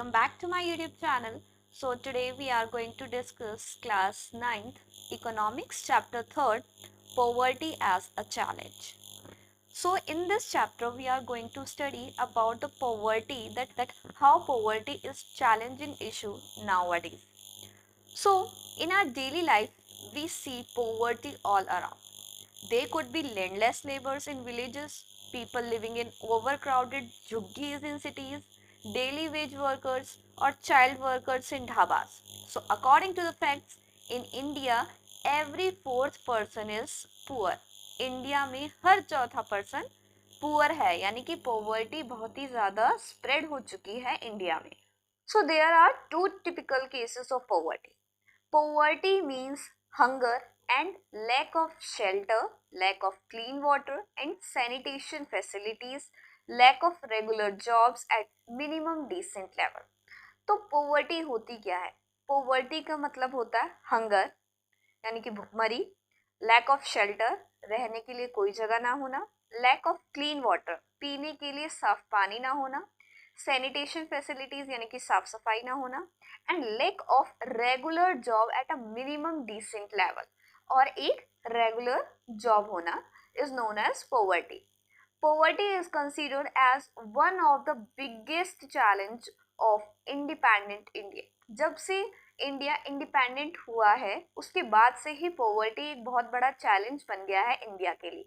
welcome back to my YouTube channel. So today we are going to discuss class 9th economics chapter 3rd, poverty as a challenge. So in this chapter we are going to study about the poverty, that how poverty is challenging issue nowadays. So in our daily life we see poverty all around. They could be landless laborers in villages, people living in overcrowded jhuggies in cities, daily wage workers or child workers in dhabas. So according to the facts, in India, every fourth person is poor. India में हर चौथा person poor है, यानी कि poverty बहुत ही ज़्यादा spread हो चुकी है इंडिया में. So there are two typical cases of poverty. Poverty means hunger and lack of shelter, lack of clean water and sanitation facilities, lack of regular jobs at minimum decent level. तो poverty होती क्या है? Poverty का मतलब होता है hunger यानी कि भुखमरी, lack of shelter रहने के लिए कोई जगह ना होना, lack of clean water पीने के लिए साफ पानी ना होना, सैनिटेशन फैसिलिटीज यानी कि साफ सफाई ना होना, and lack of regular job at a minimum decent level, और एक रेगुलर जॉब होना is known as poverty. Poverty is considered as one of the biggest challenge of independent India. जब से इंडिया इंडिपेंडेंट हुआ है उसके बाद से ही पॉवर्टी एक बहुत बड़ा चैलेंज बन गया है इंडिया के लिए.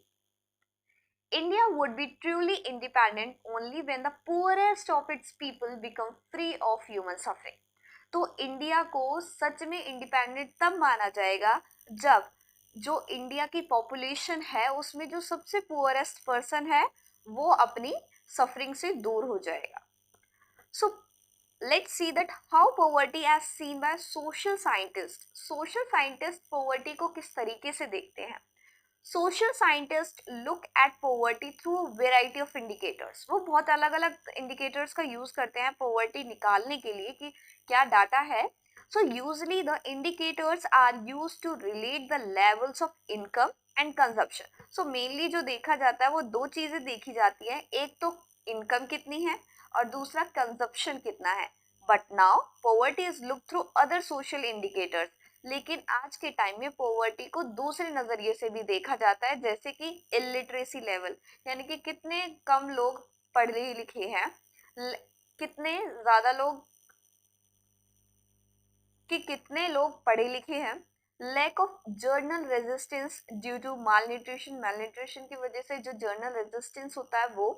India would be truly independent only when the poorest of its people become free of human suffering. तो इंडिया को सच में इंडिपेंडेंट तब माना जाएगा जब जो इंडिया की पॉपुलेशन है उसमें जो सबसे पुअरेस्ट पर्सन है वो अपनी सफरिंग से दूर हो जाएगा. So let's see that how poverty as seen by social scientist. Social scientist poverty को किस तरीके से देखते हैं. Social scientist look at poverty through variety of indicators. वो बहुत अलग अलग इंडिकेटर्स का यूज करते हैं पॉवर्टी निकालने के लिए कि क्या डाटा है. So usually the indicators are use to relate the levels of income and consumption. So mainly जो देखा जाता है वो दो चीजें देखी जाती है, एक तो इनकम कितनी है और दूसरा कंजप्शन कितना है. But now poverty is look through other social indicators. लेकिन आज के टाइम में पॉवर्टी को दूसरे नजरिए से भी देखा जाता है, जैसे कि इलिटरेसी लेवल यानी कि कितने कम लोग पढ़े लिखे हैं, कितने ज्यादा लोग कितने लोग पढ़े लिखे हैं. Lack of general resistance due to malnutrition की वजह से जो जर्नल रेजिस्टेंस होता है वो.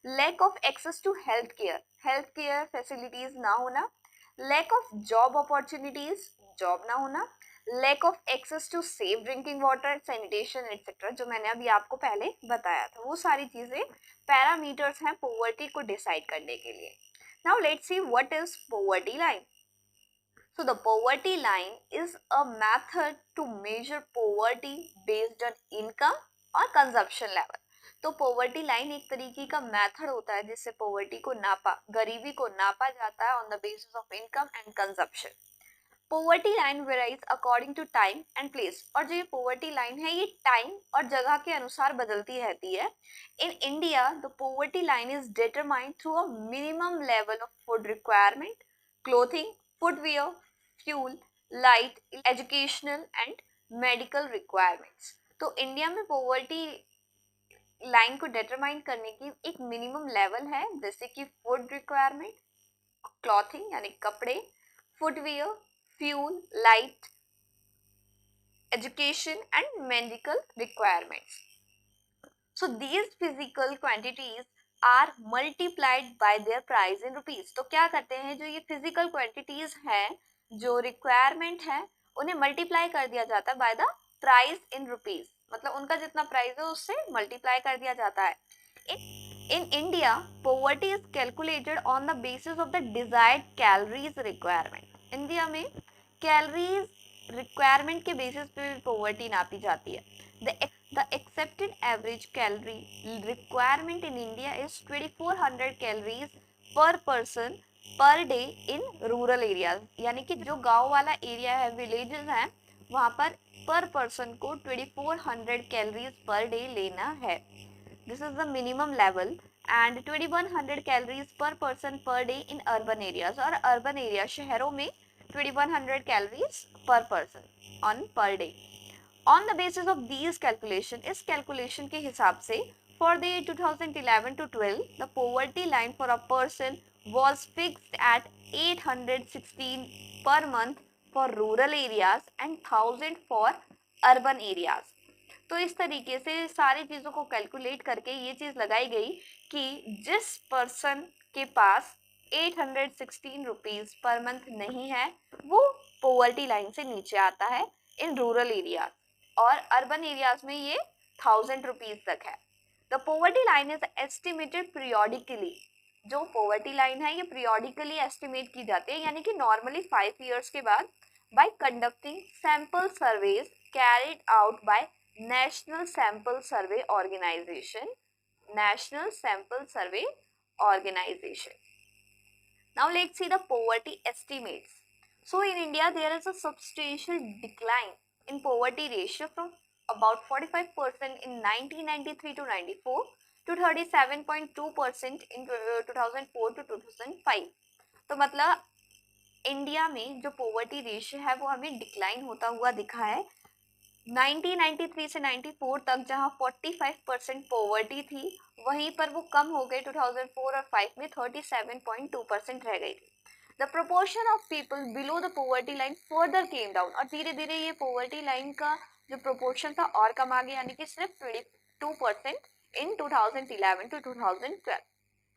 Lack of access to health care facilities ना होना. Lack of job opportunities, job ना होना. Lack of access to safe drinking water, sanitation etcetera, जो मैंने अभी आपको पहले बताया था. वो सारी चीजें पैरामीटर्स हैं पॉवर्टी को डिसाइड करने के लिए. Now let's see what is poverty line. So the poverty line is a method to measure poverty based on income और consumption level. तो poverty line एक तरीके का मेथड होता है जिससे poverty को नापा, गरीबी को नापा जाता है on the basis of income and consumption. Poverty line varies according to time and place. और जो ये poverty line है ये time और जगह के अनुसार बदलती रहती है. In India, the poverty line is determined through a minimum level of food requirement, clothing, footwear, fuel, light, educational and medical requirements. तो इंडिया में पॉवर्टी लाइन को डिटरमाइन करने की एक मिनिमम लेवल है, जैसे कि फूड रिक्वायरमेंट, क्लॉथिंग यानी कपड़े, footwear, fuel, light, education and medical requirements. So these physical quantities are multiplied by their price in rupees. तो क्या करते हैं, जो ये फिजिकल क्वांटिटीज हैं, जो रिक्वायरमेंट है, उन्हें मल्टीप्लाई कर दिया जाता है by the price in rupees. मतलब उनका जितना प्राइस है उससे मल्टीप्लाई कर दिया जाता है. In India poverty is calculated on the basis of the desired calories requirement. India में कैलोरीज रिक्वायरमेंट के बेसिस पे पॉवर्टी नापी जाती है. The accepted average calorie requirement in India is 2400 calories per person per day in rural areas. यानी कि जो गांव वाला एरिया है, विलेजेस हैं, वहां पर पर्सन को 2400 कैलोरीज पर डे लेना है. This is the minimum level and 2100 calories पर person per day in urban areas, और अर्बन एरिया शहरों में 2100 कैलोरीज पर person on per day. On the basis of these calculation, इस कैलकुलेशन के हिसाब से for the 2011 to 12 the poverty line for a person was fixed at 816 per month for rural areas and 1000 for urban areas। तो इस तरीके से सारी चीज़ों को कैलकुलेट करके ये चीज़ लगाई गई कि जिस पर्सन के पास 816 रुपीज़ पर मंथ नहीं है वो पोवर्टी लाइन से नीचे आता है इन रूरल एरिया, और अर्बन एरियाज में ये 1000 रुपीज़ तक है। The poverty line is estimated periodically, जो पोवर्टी लाइन है ये पीरियोडिकली एस्टिमेट की जाती है, यानी कि नॉर्मली 5 ईयर्स के बाद, by conducting sample surveys carried out by National Sample Survey Organisation, National Sample Survey Organisation. Now let's see the poverty estimates. So in India there is a substantial decline in poverty ratio from about 45% in 1993 to 94 to 37.2% in 2004 to 2005। तो मतलब India में जो poverty ratio है वो हमें decline होता हुआ दिखा है। 1993 से 94 तक जहां 45% पोवर्टी थी, वहीं पर वो कम हो गई 2004 और 5 में 37.2% रह गई थी। The proportion of people below the poverty line further came down, और धीरे धीरे ये पोवर्टी लाइन का जो प्रोपोर्शन था और कम आ गया, यानी कि सिर्फ 22% in 2011 to 2012।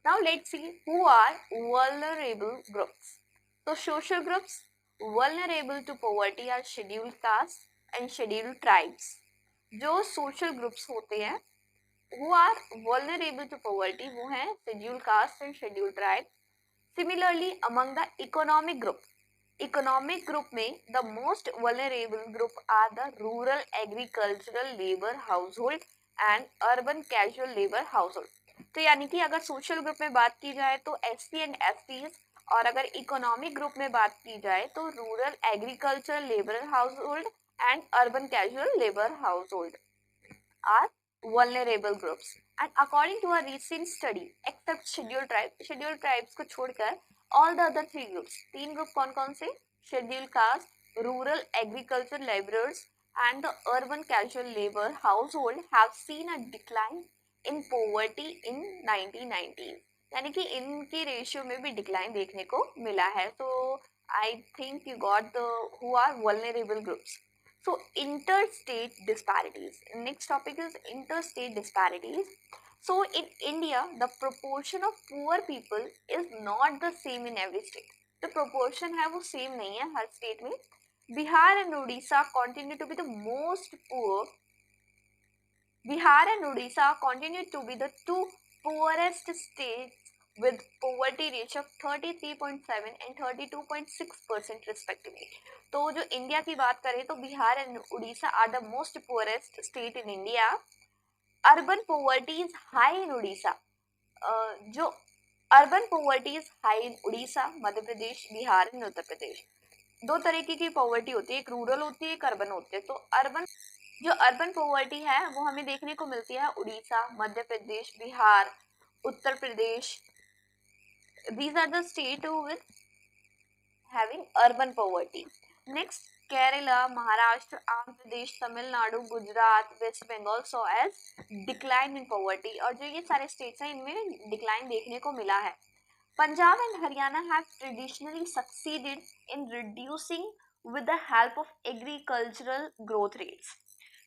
Now let's see who are vulnerable groups. तो social groups vulnerable to poverty are scheduled caste and scheduled tribes. जो सोशल ग्रुप्स होते हैं who are vulnerable to poverty वो हैं scheduled caste and scheduled tribe. Similarly among the economic group में the most vulnerable group are the rural agricultural labour household and urban casual labour household. तो यानी कि अगर social group में बात की जाए तो एससी एंड एसटीज, और अगर इकोनॉमिक ग्रुप में बात की जाए तो rural agricultural labour household and urban casual labor household are vulnerable groups। And according to a recent study, except scheduled tribes को छोड़कर all the other 3 groups, 3 group कौन कौन से, scheduled caste, rural agriculture laborers and the urban casual labor household have seen a decline in poverty in 1990s। यानी कि इनकी ratio में भी डिक्लाइन देखने को मिला है। तो I think you got the who are vulnerable groups। So interstate disparities. Next topic is interstate disparities. So in India, the proportion of poor people is not the same in every state. The proportion है वो same नहीं है हर state में। Bihar and Odisha continue to be the most poor. Bihar and Odisha continue to be the 2 poorest states with poverty ratio of 33.7 and 32.6% respectively। तो जो India की बात करें तो Bihar and Orissa are the most poorest state in India. Urban poverty is high in Orissa. जो urban poverty is high in Orissa, Madhya Pradesh, Bihar and Uttar Pradesh. 2 तरीके की poverty होती है, एक रूरल होती है, एक अर्बन होती है। तो जो अर्बन पोवर्टी है वो हमें देखने को मिलती है Orissa, Madhya Pradesh, Bihar, Uttar Pradesh. These are the states with having urban poverty. Next, Kerala, Maharashtra, Andhra Pradesh, Tamil Nadu, Gujarat, West Bengal saw as decline in poverty। और जो ये सारे states हैं इनमें decline देखने को मिला है। Punjab and Haryana have traditionally succeeded in reducing with the help of agricultural growth rates।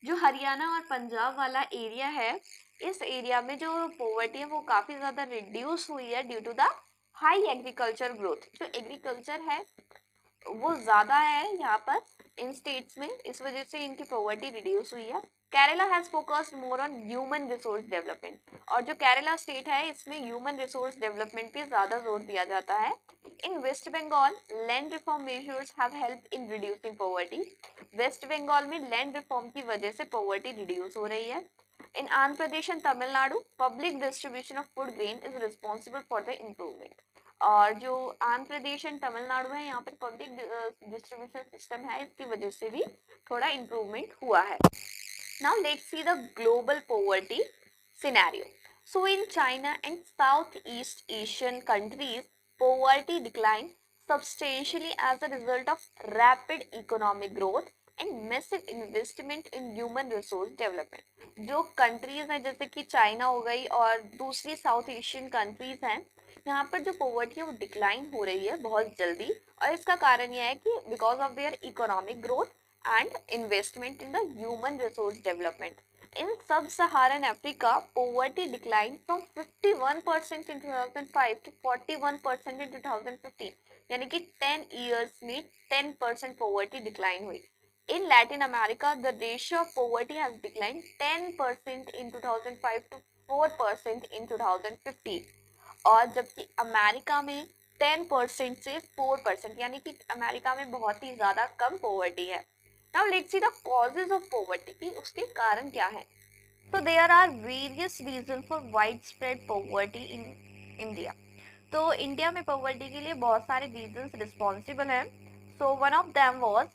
जो हरियाणा और पंजाब वाला एरिया है, इस एरिया में जो पोवर्टी है वो काफ़ी ज़्यादा रिड्यूस हुई है due to the high agriculture growth. जो एग्रीकल्चर है वो ज़्यादा है यहाँ पर इन स्टेट्स में, इस वजह से इनकी पोवर्टी रिड्यूस हुई है। Kerala has focused more on human resource development, और जो केरला स्टेट है इसमें ह्यूमन रिसोर्स डेवलपमेंट पे ज़्यादा जोर दिया जाता है। In West Bengal land reform measures have help in reducing poverty. West Bengal में लैंड रिफॉर्म की वजह से पोवर्टी रिड्यूस हो रही है। In Andhra Pradesh and Tamil Nadu public distribution of food grain is responsible for the improvement. और जो आंध्र प्रदेश एंड तमिलनाडु है यहाँ पर पब्लिक डिस्ट्रीब्यूशन सिस्टम है, इसकी वजह से भी थोड़ा इम्प्रूवमेंट हुआ है। Now let's see the global poverty scenario. So in China and Southeast Asian countries, poverty declined substantially as a result of rapid economic growth and massive investment in human resource development. जो countries हैं जैसे कि China हो गई और दूसरी south Asian countries हैं, यहाँ पर जो पॉवर्टी है वो डिक्लाइन हो रही है बहुत जल्दी, और इसका कारण यह है कि because of their economic growth and investment in the human resource development. In sub-Saharan Africa, poverty declined from 51% in 2005 to 41% in 2015. यानी कि 10 years में 10% poverty decline हुई. In Latin America, the ratio of poverty has declined 10% in 2005 to 4% in 2015. और जबकि America में 10% से 4%, यानी कि अमेरिका में बहुत ही ज्यादा कम पॉवर्टी है. Now let's see the causes of poverty, कि उसके कारण क्या है. So there are various reasons for widespread poverty in India. तो इंडिया में पॉवर्टी के लिए बहुत सारे रीजंस रिस्पॉन्सिबल हैं. So one of them was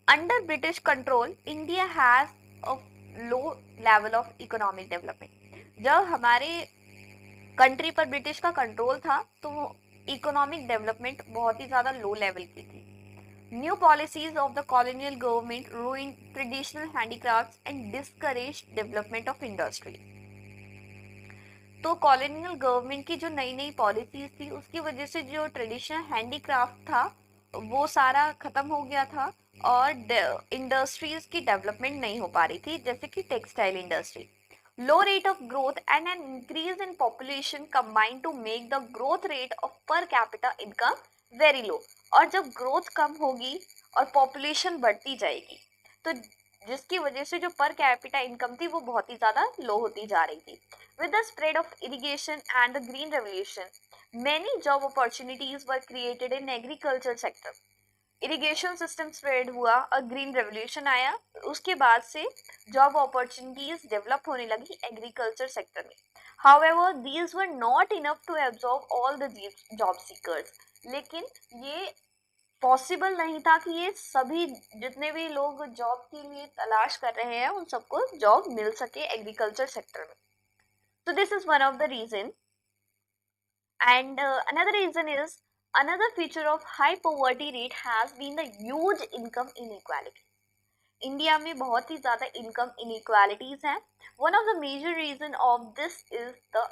under British control, India has a low level of economic development. जब हमारे कंट्री पर ब्रिटिश का कंट्रोल था तो इकोनॉमिक डेवलपमेंट बहुत ही ज्यादा लो लेवल की थी. New policies of the colonial government ruined traditional handicrafts and discouraged development of industry. तो कॉलोनियल गवर्नमेंट की जो नई नई पॉलिसीज थी उसकी वजह से जो ट्रेडिशनल हैंडीक्राफ्ट था वो सारा खत्म हो गया था और इंडस्ट्रीज की डेवलपमेंट नहीं हो पा रही थी, जैसे कि textile industry. Low rate of growth and an increase in population combined to make the growth rate of per capita income very low. और जब ग्रोथ कम होगी और पॉपुलेशन बढ़ती जाएगी तो जिसकी वजह से जो पर कैपिटा इनकम थी वो बहुत ही ज्यादा लो होती जा रही थी. With the spread of irrigation and the green revolution, many job opportunities were created in agriculture sector. Irrigation system spread हुआ और ग्रीन रेवोल्यूशन आया, उसके बाद से जॉब अपॉर्चुनिटीज डेवलप होने लगी एग्रीकल्चर सेक्टर में. However, these were not enough to absorb all the job seekers. लेकिन ये पॉसिबल नहीं था कि ये सभी जितने भी लोग जॉब के लिए तलाश कर रहे हैं उन सबको जॉब मिल सके एग्रीकल्चर सेक्टर में. So this is one of the reason. And another reason is, another feature of high poverty rate has been the huge income inequality. India में बहुत ही ज्यादा इनकम इनइक्वालिटीज हैं. One of the major reason of this is the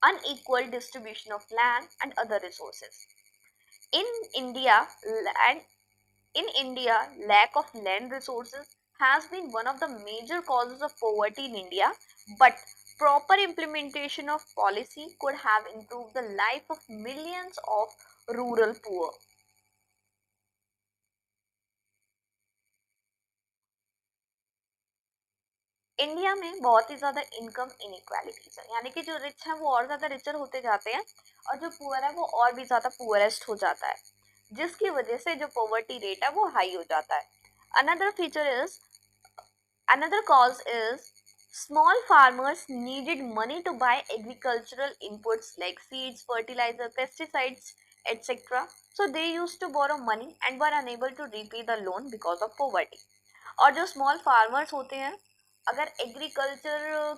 unequal distribution of land and other resources. In India, lack of land resources has been one of the major causes of poverty in India, but proper implementation of policy could have improved the life of millions of rural poor. India में बहुत ही ज्यादा income inequalities है, यानी कि जो rich है वो और ज्यादा रिचर होते जाते हैं और जो पुअर है वो और भी ज्यादा पुअरेस्ट हो जाता है, जिसकी वजह से जो पॉवर्टी रेट है वो हाई हो जाता है. Another cause is small farmers needed money to buy agricultural inputs like seeds, fertilizer, pesticides, etc. So they used to borrow money and were unable to repay the loan because of poverty. और जो small farmers होते हैं, अगर agriculture,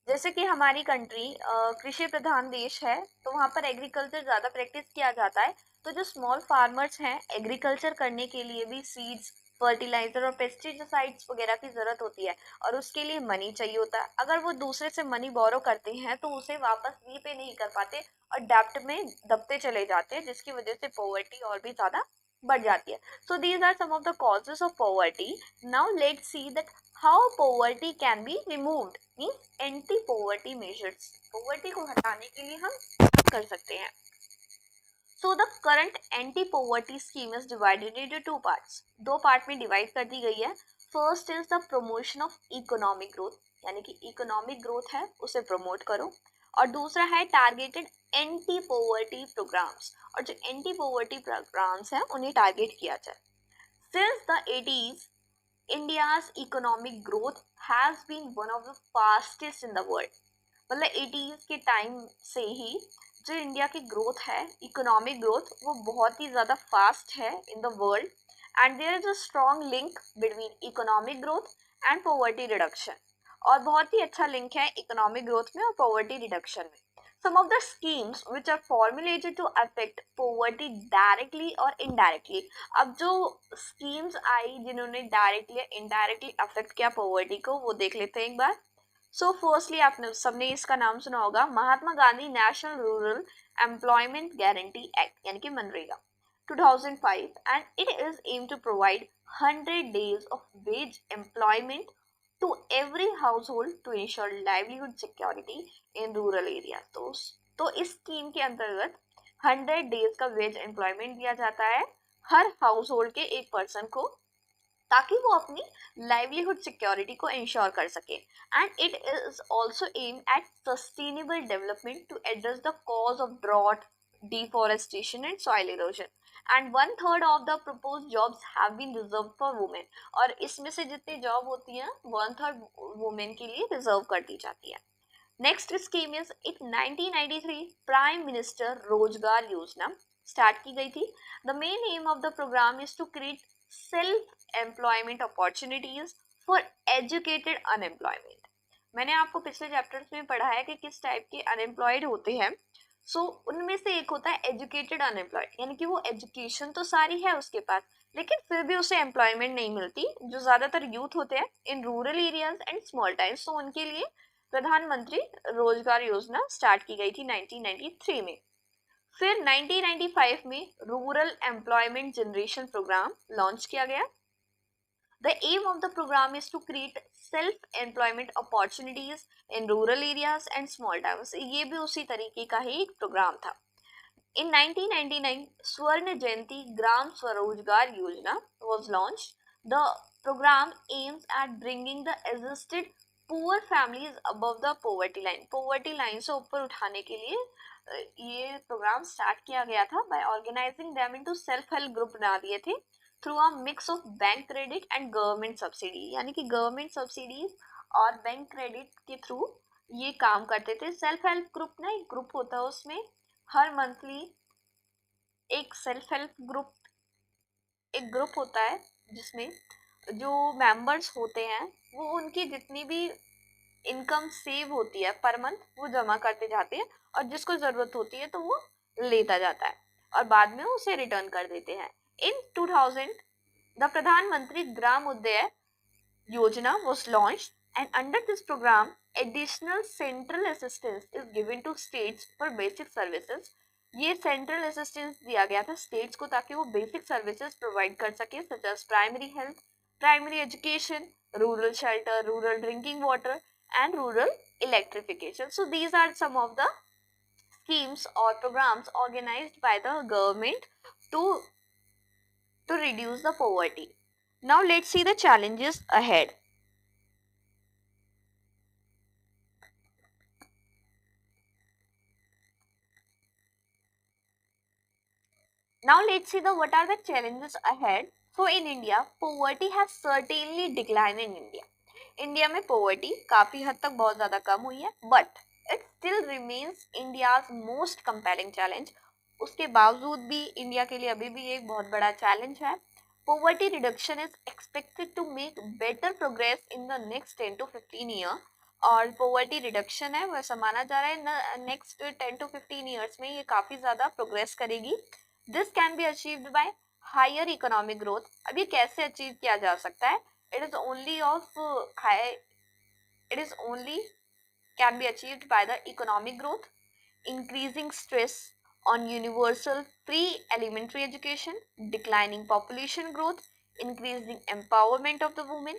जैसे कि हमारी country कृषि प्रधान देश है तो वहाँ पर एग्रीकल्चर ज़्यादा प्रैक्टिस किया जाता है, तो जो स्मॉल फार्मर्स हैं एग्रीकल्चर करने के लिए भी सीड्स, फर्टिलाइजर और पेस्टिसाइड्स वगैरह की ज़रूरत होती है और उसके लिए मनी चाहिए होता है. अगर वो दूसरे से मनी बोरो करते हैं तो उसे वापस रीपे नहीं कर पाते और डेब्ट में दबते चले जाते हैं, जिसकी वजह से पॉवर्टी और भी ज़्यादा बढ़ जाती है. So these are some of the causes of poverty. Now let's see that how poverty can be removed, means anti poverty measures. Poverty को हटाने के लिए हम क्या कर सकते हैं. So the current anti poverty scheme is divided into two parts. दो पार्ट में डिवाइड कर दी गई है. First is the promotion of economic growth, यानी कि इकोनॉमिक ग्रोथ है उसे प्रमोट करो, और दूसरा है टारगेटेड एंटी पॉवर्टी प्रोग्राम्स, और जो एंटी पॉवर्टी प्रोग्राम्स हैं उन्हें टारगेट किया जाए. Since the 80s, India's economic growth has been one of the fastest in the world. मतलब 80s के टाइम से ही जो इंडिया की ग्रोथ है, इकोनॉमिक ग्रोथ, वो बहुत ही ज़्यादा फास्ट है in the world, and there is a strong link between economic growth and poverty reduction. और बहुत ही अच्छा लिंक है इकोनॉमिक ग्रोथ में और पॉवर्टी रिडक्शन में. Some of the schemes which are formulated to affect poverty directly or indirectly. अब जो schemes आई जिन्होंने directly या indirectly affect किया poverty को, वो देख लेते हैं एक बार. So firstly आपने सबने इसका नाम सुना होगा, Mahatma Gandhi national rural employment guarantee act यानी कि MNREGA 2005, and it is aimed to provide 100 days of wage employment to every household to ensure livelihood security in rural areas. तो इस स्कीम के अंतर्गत 100 डेज का वेज एम्प्लॉयमेंट दिया जाता है हर हाउस होल्ड के एक पर्सन को, ताकि वो अपनी लाइवलीहुड सिक्योरिटी को इंश्योर कर सके. And it is also aim at sustainable development to address the cause of drought, deforestation and soil erosion. And 1/3 of the proposed jobs have been reserve for women. और इसमें से जितनी job होती हैं 1/3 women के लिए रिजर्व कर दी जाती है. Next scheme is in 1993 prime minister Rozgar Yojana start की गई थी. The main aim of the programme is to create self employment opportunities for educated unemployment. मैंने आपको पिछले चैप्टर्स में पढ़ा है कि किस टाइप के अनएम्प्लॉयड होते हैं. उनमें से एक होता है एजुकेटेड अनएम्प्लॉयड, यानी कि वो एजुकेशन तो सारी है उसके पास, लेकिन फिर भी उसे एम्प्लॉयमेंट नहीं मिलती, जो ज्यादातर यूथ होते हैं in rural areas and small towns. तो उनके लिए प्रधानमंत्री रोजगार योजना स्टार्ट की गई थी 1993 में. फिर 1995 में rural employment generation programme launch किया गया. The aim of the program is to create self-employment opportunities in rural areas and small towns. ये भी उसी तरीके का ही एक प्रोग्राम था. In 1999, स्वर्ण जयंती ग्राम स्वरोजगार योजना was launched. The program aims at bringing the assisted poor families above the poverty line. Poverty line से ऊपर उठाने के लिए ये प्रोग्राम स्टार्ट किया गया था by organizing them into self-help group बना दिए थे through a mix of bank credit and government subsidy. यानी कि गवर्नमेंट सब्सिडीज और बैंक क्रेडिट के थ्रू ये काम करते थे. सेल्फ हेल्प ग्रुप ना एक ग्रुप होता है, उसमें हर मंथली एक सेल्फ हेल्प ग्रुप एक ग्रुप होता है जिसमें जो मेंबर्स होते हैं वो उनकी जितनी भी इनकम सेव होती है पर मंथ वो जमा करते जाते हैं, और जिसको जरूरत होती है तो वो लेता जाता है और बाद में उसे रिटर्न कर देते हैं. In 2000, the Pradhan Mantri Gram Uday Yojana was launched, and under this program, additional central assistance is given to states for basic services. ये central assistance दिया गया था states को ताकि वो basic services provide कर सके, such as primary health, primary education, rural shelter, rural drinking water, and rural electrification. So these are some of the schemes or programs organized by the government to reduce the poverty. Now let's see the challenges ahead. Now let's see what are the challenges ahead. So in India, poverty has certainly declined in India. India में poverty काफी हद तक बहुत ज़्यादा कम हुई है, but it still remains India's most compelling challenge. उसके बावजूद भी इंडिया के लिए अभी भी एक बहुत बड़ा चैलेंज है. Poverty reduction is expected to make better progress in the next 10 to 15 year. और poverty reduction है वैसा माना जा रहा है next 10 to 15 years में ये काफ़ी ज़्यादा progress करेगी. This can be achieved by higher economic growth. अब ये कैसे achieve किया जा सकता है? It is only can be achieved by the economic growth, increasing stress on universal pre-elementary education, declining population growth, increasing empowerment of the women,